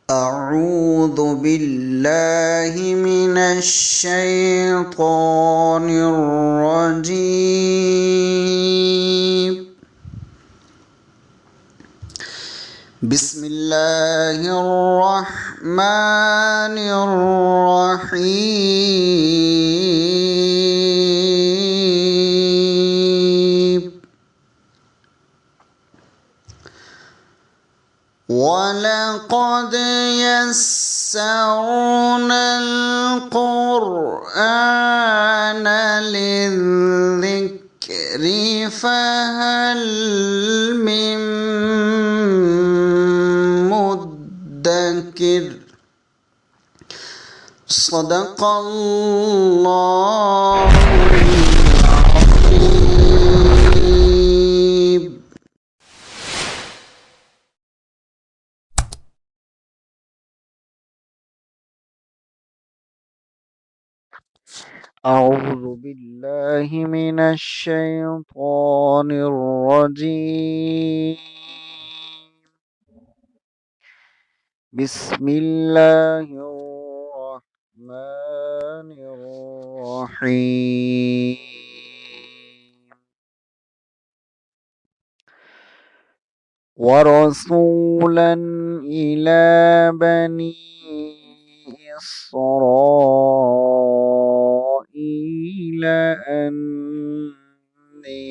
أعوذ بالله من الشيطان الرجيم. بسم الله الرحمن الرحيم. ولقد يسرنا القرآن للذكر فهل من مدكر. صدق الله العظيم. أعوذ بالله من الشيطان الرجيم. بسم الله الرحمن الرحيم. ورسولا إلى بني إسرائيل أني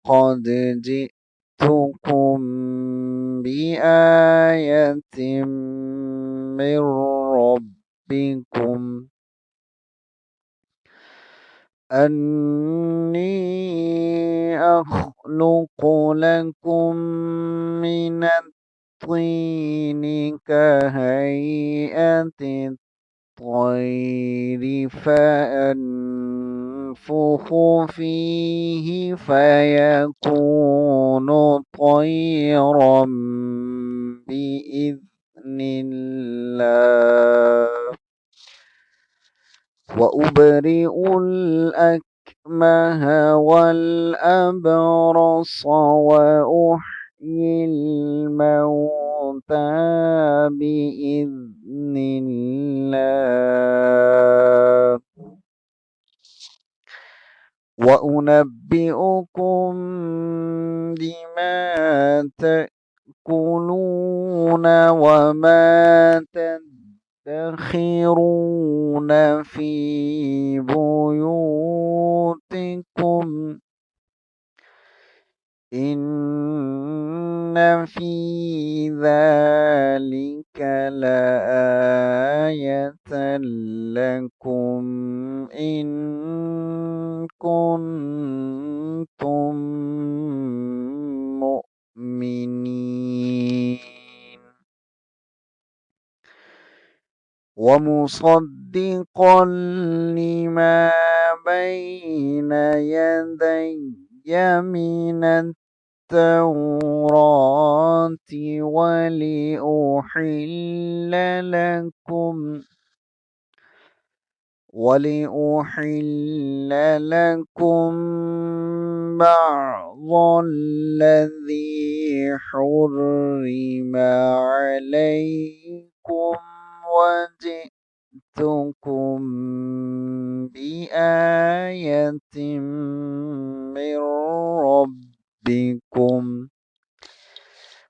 قد جئتكم بآية من ربكم أني أخلق لكم من الطين كهيئة الطير فأنفخ فيه فيكون طيرا بإذن الله. وأبرئ الأكمه والأبرص وأحيي الموتى بإذن الله. وأنبئكم بما تأكلون وما تدخرون في بيوتكم إن في ذلك لآية لكم إن كنتم مؤمنين. ومصدقا لما بين يدي من التوراة ولأحل لكم بعض الذي حرم عليكم وجئتكم بآية من ربكم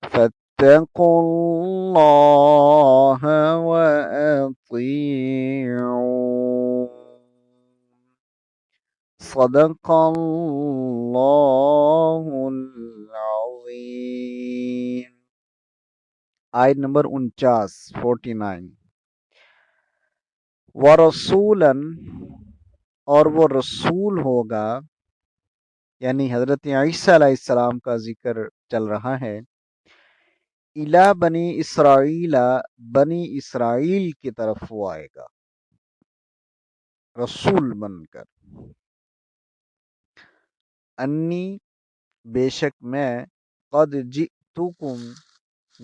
فاتقوا الله وأطيعون. صدق اللہ العظیم. آیت نمبر 49. ورسولاً اور وہ رسول ہوگا، یعنی حضرت عیسیٰ علیہ السلام کا ذکر چل رہا ہے. الی بنی اسرائیل، بنی اسرائیل کی طرف وہ آئے گا رسول بن کر. انی بے شک میں، قد جئتکم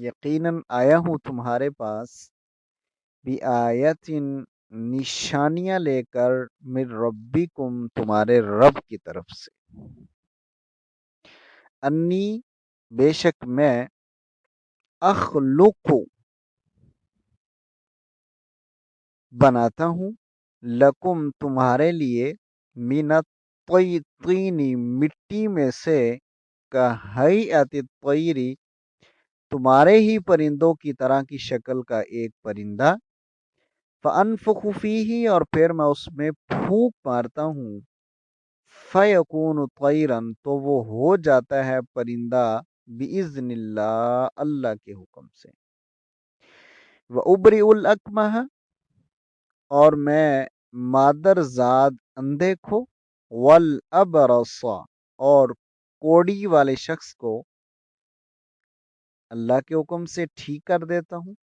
یقیناً آیا ہوں تمہارے پاس، بآیت نشانیاں لے کر، من ربکم تمہارے رب کی طرف سے. انی بے شک میں، اخلق बनाता हूँ, लकुम तुम्हारे लिए, मिनत तीनी मिट्टी में से, का हैअति तैरी तुम्हारे ही परिंदों की तरह की शक्ल का एक परिंदा, फ़अनफ़ुख़ु फ़ीही और फिर मैं उसमें फूंक मारता हूँ, फ़यकूनु तैरन तो वो हो जाता है परिंदा, बिइज़्निल्लाह अल्लाह के हुक्म से। व उबरिउल अकमह और मैं मादरजाद अंधे को, वल अबरसा और कोड़ी वाले शख्स को अल्लाह के हुक्म से ठीक कर देता हूँ।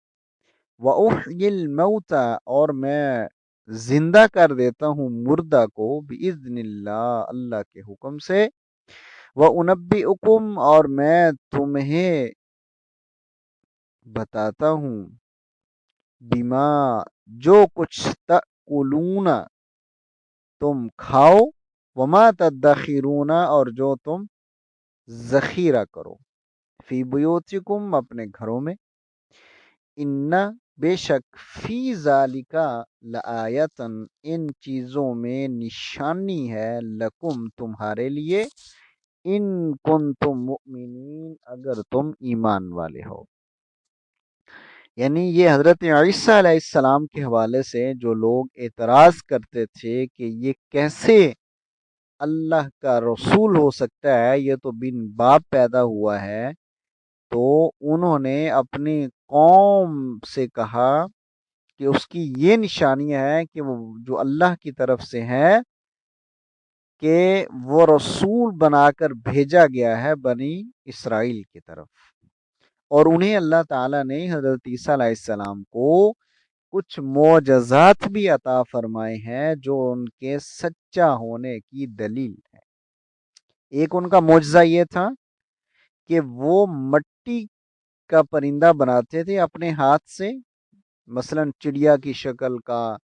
व उह्यिल मौता और मैं जिंदा कर देता हूँ मुर्दा को, बिइज़्निल्लाह अल्लाह के हुक्म से। व उनब्बिउकुम और मैं तुम्हें बताता हूँ, बिमा जो कुछ तअकुलूना तुम खाओ, वमा तद्दखिरूना और जो तुम जखीरा करो, फी बुयूतिकुम अपने घरों में, इन्ना बेशक फी जालिका लआयतन इन चीजों में निशानी है, लकुम तुम्हारे लिए, इन कुंतुम मुमिनीन अगर तुम ईमान वाले हो। यानी ये हजरत ईसा अलैहिस्सलाम के हवाले से जो लोग एतराज करते थे कि ये कैसे अल्लाह का रसूल हो सकता है, ये तो बिन बाप पैदा हुआ है, तो उन्होंने अपनी कौम से कहा कि उसकी ये निशानियां हैं कि वो जो अल्लाह की तरफ से है कि वो रसूल बनाकर भेजा गया है बनी इसराइल की तरफ, और उन्हें अल्लाह ताला ने हजरत ईसा अलैहिस्सलाम को कुछ मोजज़ात भी अता फरमाए हैं जो उनके सच्चा होने की दलील है। एक उनका मोजज़ा ये था कि वो मट्टी का परिंदा बनाते थे अपने हाथ से, मसलन चिड़िया की शक्ल का,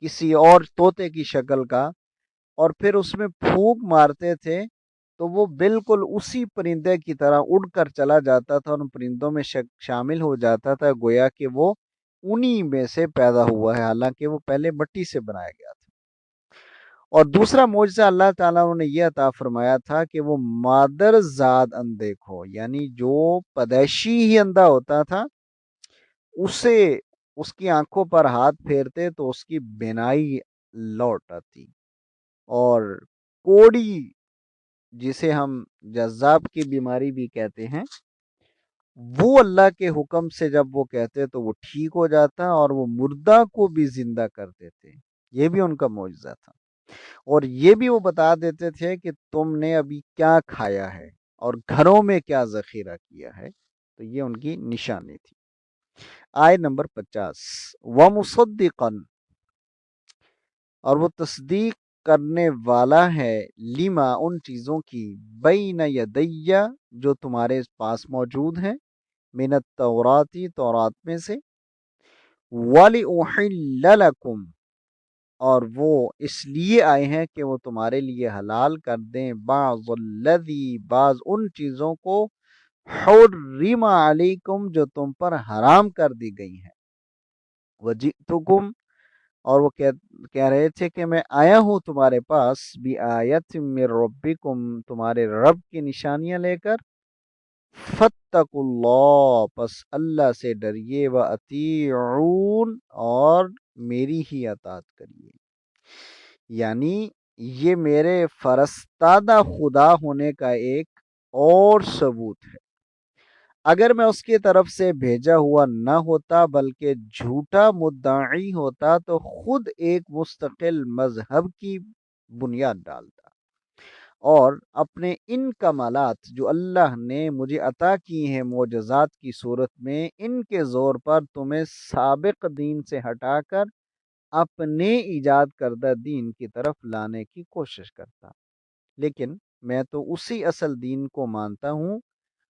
किसी और तोते की शक्ल का, और फिर उसमें फूंक मारते थे तो वो बिल्कुल उसी परिंदे की तरह उड़कर चला जाता था और उन परिंदों में शामिल हो जाता था, गोया कि वो उन्हीं में से पैदा हुआ है, हालांकि वो पहले मिट्टी से बनाया गया था। और दूसरा मोजज़ा अल्लाह ताला ने यह अता फरमाया था कि वो मादरजाद अंधे को, यानी जो पैदाइशी ही अंधा होता था, उसे उसकी आंखों पर हाथ फेरते तो उसकी बिनाई लौट आती। और कोड़ी, जिसे हम जज्जाब की बीमारी भी कहते हैं, वो अल्लाह के हुक्म से जब वो कहते तो वो ठीक हो जाता और वो मुर्दा को भी जिंदा कर देते। ये भी उनका मौजज़ा था। और ये भी वो बता देते थे कि तुमने अभी क्या खाया है और घरों में क्या जखीरा किया है। तो ये उनकी निशानी थी। आयत नंबर 50, व मुसद्दिक़न और वो तस्दीक करने वाला है, लिमा उन चीज़ों की, बैन यदैया जो तुम्हारे पास मौजूद हैं, मिनत तौराती तौरात में से, वली उहिल्ल लकुम और वो इसलिए आए हैं कि वो तुम्हारे लिए हलाल कर दें, बाज़ल्लज़ी बाज उन चीज़ों को, हुर्रिमा अलैकुम जो तुम पर हराम कर दी गई हैं, वजितुकुम और वो कह रहे थे कि मैं आया हूँ तुम्हारे पास, भी आयत मिर रब्बिकुम तुम्हारे रब की निशानियां लेकर, फत्तकुल्लाह बस अल्लाह से डरिए, व अतीऊन और मेरी ही अतात करिए। यानी ये मेरे फरस्तादा खुदा होने का एक और सबूत है। अगर मैं उसकी तरफ से भेजा हुआ न होता बल्कि झूठा मुद्दाई होता तो खुद एक मुस्तकिल मजहब की बुनियाद डालता और अपने इन कमालात जो अल्लाह ने मुझे अता किए हैं मोजज़ात की सूरत में, इनके ज़ोर पर तुम्हें साबिक दीन से हटाकर अपने ईजाद करदा दीन की तरफ लाने की कोशिश करता। लेकिन मैं तो उसी असल दीन को मानता हूँ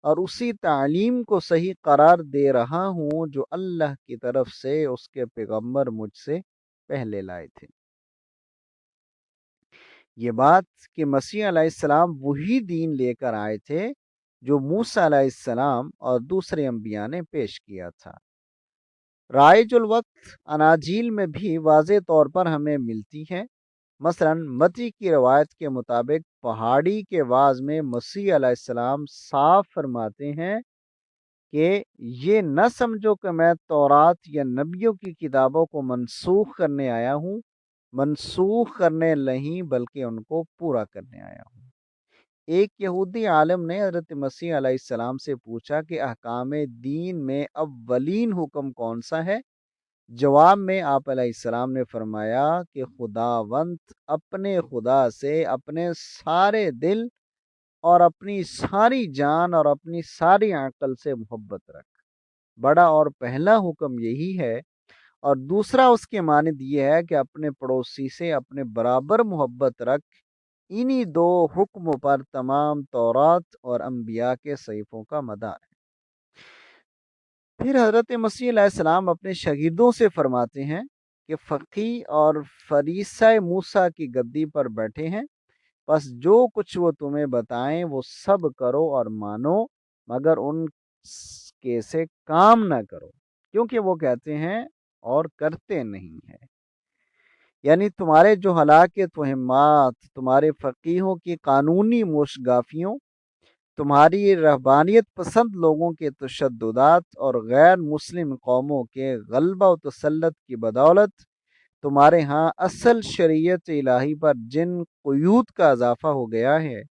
और उसी तालीम को सही करार दे रहा हूँ जो अल्लाह की तरफ से उसके पैगंबर मुझसे पहले लाए थे। ये बात कि मसीह अलैहिस्सलाम वही दीन लेकर आए थे जो मूसा अलैहिस्सलाम और दूसरे अंबिया ने पेश किया था। राइजुल वक्त अनाजील में भी वाज़े तौर पर हमें मिलती है। मसलन मती की रवायत के मुताबिक पहाड़ी के वाज में मसीह अलैहिस्सलाम साफ फरमाते हैं कि ये न समझो कि मैं तौरात या नबियों की किताबों को मनसूख करने आया हूँ, मनसूख करने नहीं बल्कि उनको पूरा करने आया हूँ। एक यहूदी आलिम ने हज़रत मसीह अलैहिस्सलाम से पूछा कि अहकाम दीन में अव्वलीन हुक्म कौन सा है? जवाब में आप अलैहिस्सलाम ने फरमाया कि खुदावंद अपने खुदा से अपने सारे दिल और अपनी सारी जान और अपनी सारी अक्ल से मोहब्बत रख। बड़ा और पहला हुक्म यही है, और दूसरा उसके मानिद ये है कि अपने पड़ोसी से अपने बराबर मोहब्बत रख। इन्हीं दो हुक्मों पर तमाम तौरात और अंबिया के सहीफों का मदार है। फिर हज़रत मसीह अलैहिस्सलाम अपने शागिर्दों से फरमाते हैं कि फ़क़ी और फरीसा मूसा की गद्दी पर बैठे हैं, बस जो कुछ वो तुम्हें बताएं वो सब करो और मानो, मगर उनके से काम ना करो, क्योंकि वो कहते हैं और करते नहीं है। यानी तुम्हारे जो हलाके तोहमात, तुम्हारे फ़कीहों की कानूनी मुशगाफियों, तुम्हारी रहबानियत पसंद लोगों के तशद्दुदात और गैर मुस्लिम कौमों के गलबा व तसल्लुत की बदौलत तुम्हारे यहाँ असल शरीयत इलाही पर जिन क़ुयूद का इजाफा हो गया है,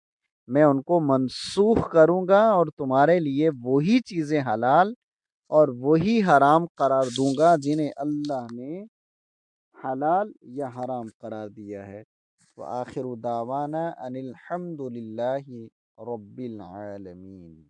मैं उनको मनसूख करूँगा और तुम्हारे लिए वही चीज़ें हलाल और वही हराम करार दूंगा जिन्हें अल्लाह ने हलाल या हराम करार दिया है। व आखिर दावाना अनिल हम्दुलिल्लाहि रब्बिल आलमीन।